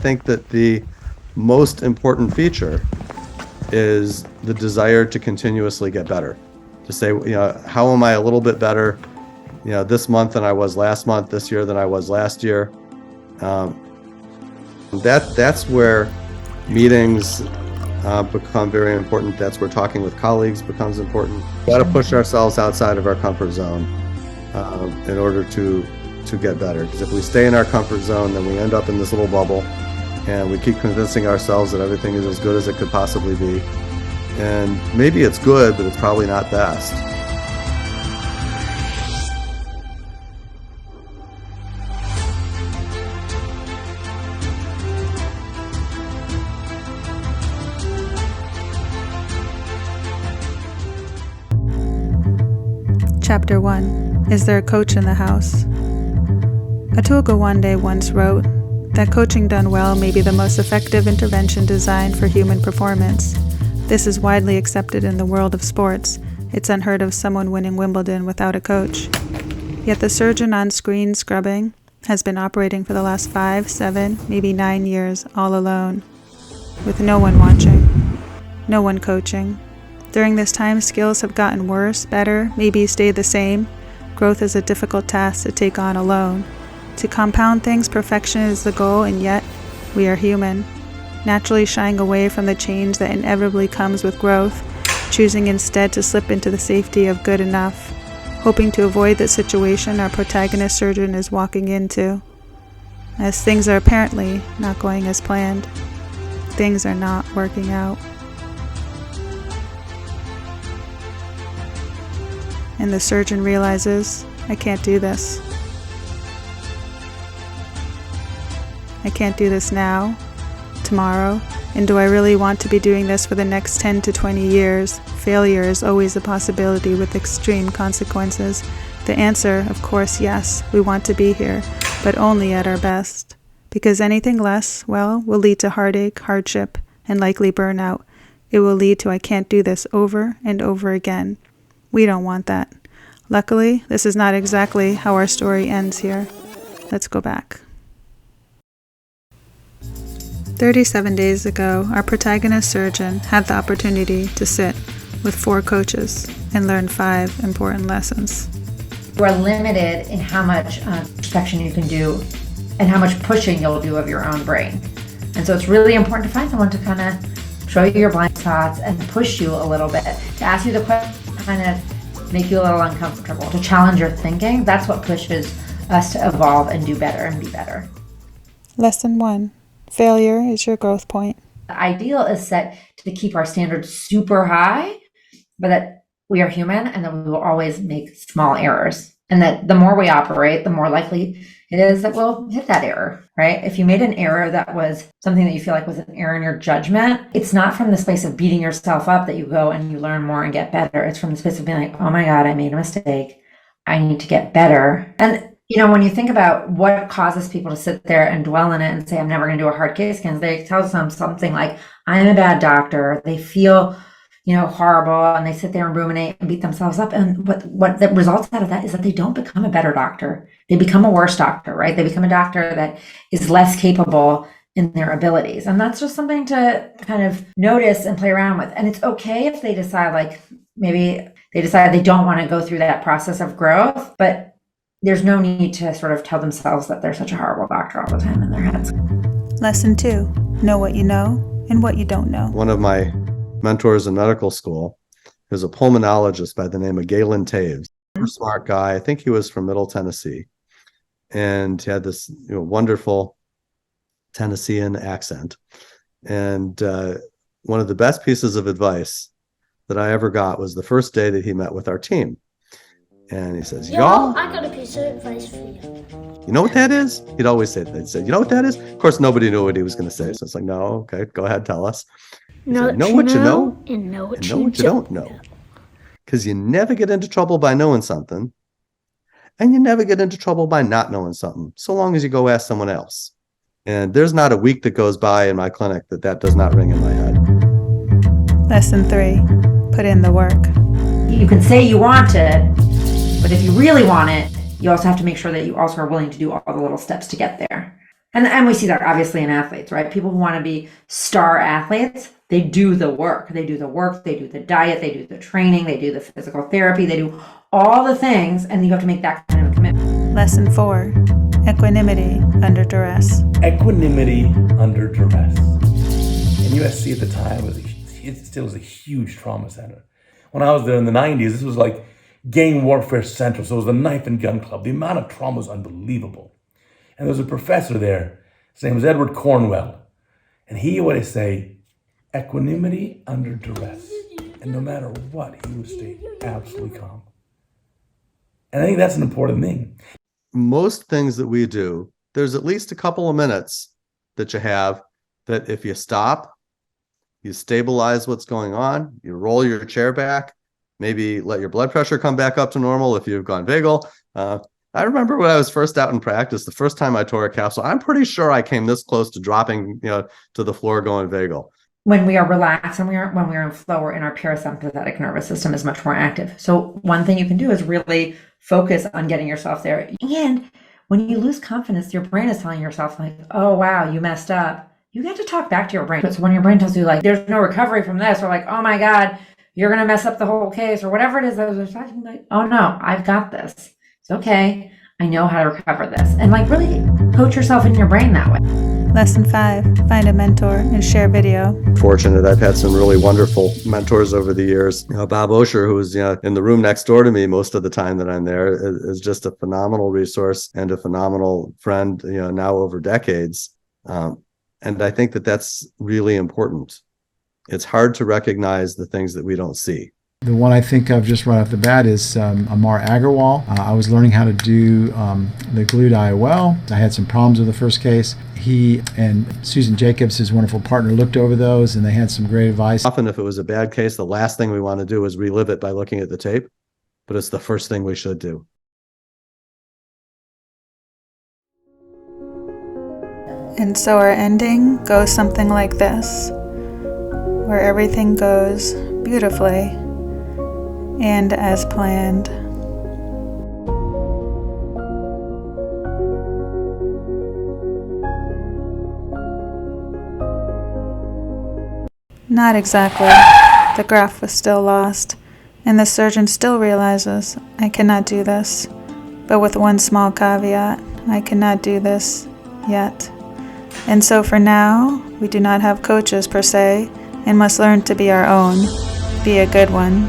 think that the most important feature is the desire to continuously get better. To say, how am I a little bit better, this month than I was last month, this year than I was last year. That's where meetings become very important. That's where talking with colleagues becomes important. We've got to push ourselves outside of our comfort zone in order to get better. Because if we stay in our comfort zone, then we end up in this little bubble, and we keep convincing ourselves that everything is as good as it could possibly be. And maybe it's good, but it's probably not best. Chapter 1. Is there a coach in the house? Atul Gawande once wrote that coaching done well may be the most effective intervention designed for human performance. This is widely accepted in the world of sports. It's unheard of someone winning Wimbledon without a coach. Yet the surgeon on screen scrubbing has been operating for the last 5, 7, maybe 9 years all alone, with no one watching, no one coaching. During this time, skills have gotten worse, better, maybe stayed the same. Growth is a difficult task to take on alone. To compound things, perfection is the goal, and yet we are human, naturally shying away from the change that inevitably comes with growth, choosing instead to slip into the safety of good enough, hoping to avoid the situation our protagonist surgeon is walking into. As things are apparently not going as planned, things are not working out. And the surgeon realizes, I can't do this. I can't do this now, tomorrow, and do I really want to be doing this for the next 10 to 20 years? Failure is always a possibility with extreme consequences. The answer, of course, yes, we want to be here, but only at our best. Because anything less, will lead to heartache, hardship, and likely burnout. It will lead to I can't do this over and over again. We don't want that. Luckily, this is not exactly how our story ends here. Let's go back. 37 days ago, our protagonist surgeon had the opportunity to sit with 4 coaches and learn 5 important lessons. You are limited in how much inspection you can do and how much pushing you'll do of your own brain. And so it's really important to find someone to kind of show you your blind spots and push you a little bit, to ask you the question, kind of make you a little uncomfortable, to challenge your thinking. That's what pushes us to evolve and do better and be better. Lesson 1. Failure is your growth point. The ideal is set to keep our standards super high, but that we are human and that we will always make small errors. And that the more we operate, the more likely it is that we'll hit that error, right? If you made an error that was something that you feel like was an error in your judgment, it's not from the space of beating yourself up that you go and you learn more and get better. It's from the space of being like, oh my God, I made a mistake. I need to get better. And when you think about what causes people to sit there and dwell in it and say, I'm never going to do a hard case scan, they tell them something like, I'm a bad doctor. They feel, horrible, and they sit there and ruminate and beat themselves up. And what the results out of that is that they don't become a better doctor. They become a worse doctor, right? They become a doctor that is less capable in their abilities. And that's just something to kind of notice and play around with. And it's okay if they decide, maybe they decide they don't want to go through that process of growth, but there's no need to sort of tell themselves that they're such a horrible doctor all the time in their heads. Lesson 2, know what you know and what you don't know. One of my mentors in medical school is a pulmonologist by the name of Galen Taves. Super smart guy. I think he was from Middle Tennessee. And he had this wonderful Tennessean accent. And one of the best pieces of advice that I ever got was the first day that he met with our team. And he says, y'all, I got a piece of advice for you. You know what that is? He'd always say that. He'd say, you know what that is? Of course, nobody knew what he was going to say. So it's like, no, okay, go ahead, tell us. Know what you know and know what you don't know. Because you never get into trouble by knowing something, and you never get into trouble by not knowing something, so long as you go ask someone else. And there's not a week that goes by in my clinic that does not ring in my head. Lesson 3, put in the work. You can say you want it, but if you really want it, you also have to make sure that you also are willing to do all the little steps to get there. And we see that obviously in athletes, right? People who want to be star athletes, they do the work. They do the diet, they do the training, they do the physical therapy, they do all the things, and you have to make that kind of a commitment. Lesson 4. Equanimity under duress. Equanimity under duress. And USC at the time it still was a huge trauma center. When I was there in the 90s, this was like gang warfare central. So it was the knife and gun club. The amount of trauma was unbelievable. And there was a professor there. His name was Edward Cornwell. And he would always say, equanimity under duress. And no matter what, he would stay absolutely calm. And I think that's an important thing. Most things that we do, there's at least a couple of minutes that you have that if you stop, you stabilize what's going on, you roll your chair back, maybe let your blood pressure come back up to normal if you've gone vagal. I remember when I was first out in practice, the first time I tore a capsule, I'm pretty sure I came this close to dropping, to the floor going vagal. When we are relaxed and when we are in flow, we're in our parasympathetic nervous system is much more active. So one thing you can do is really focus on getting yourself there. And when you lose confidence, your brain is telling yourself like, oh, wow, you messed up. You get to talk back to your brain. So when your brain tells you like, there's no recovery from this, or like, oh my God, you're going to mess up the whole case, or whatever it is, like, oh no, I've got this. It's okay. I know how to recover this. And like really coach yourself in your brain that way. Lesson 5. Find a mentor and share video. Fortunate, I've had some really wonderful mentors over the years. Bob Osher, who's in the room next door to me most of the time that I'm there, is just a phenomenal resource and a phenomenal friend, now over decades. And I think that that's really important. It's hard to recognize the things that we don't see. The one I think of just right off the bat is Amar Agarwal. I was learning how to do the glute IOL. I had some problems with the first case. He and Susan Jacobs, his wonderful partner, looked over those and they had some great advice. Often if it was a bad case, the last thing we want to do is relive it by looking at the tape, but it's the first thing we should do. And so our ending goes something like this, where everything goes beautifully and as planned. Not exactly. The graft was still lost, and the surgeon still realizes, I cannot do this. But with one small caveat, I cannot do this yet. And so for now, we do not have coaches per se, and must learn to be our own. Be a good one.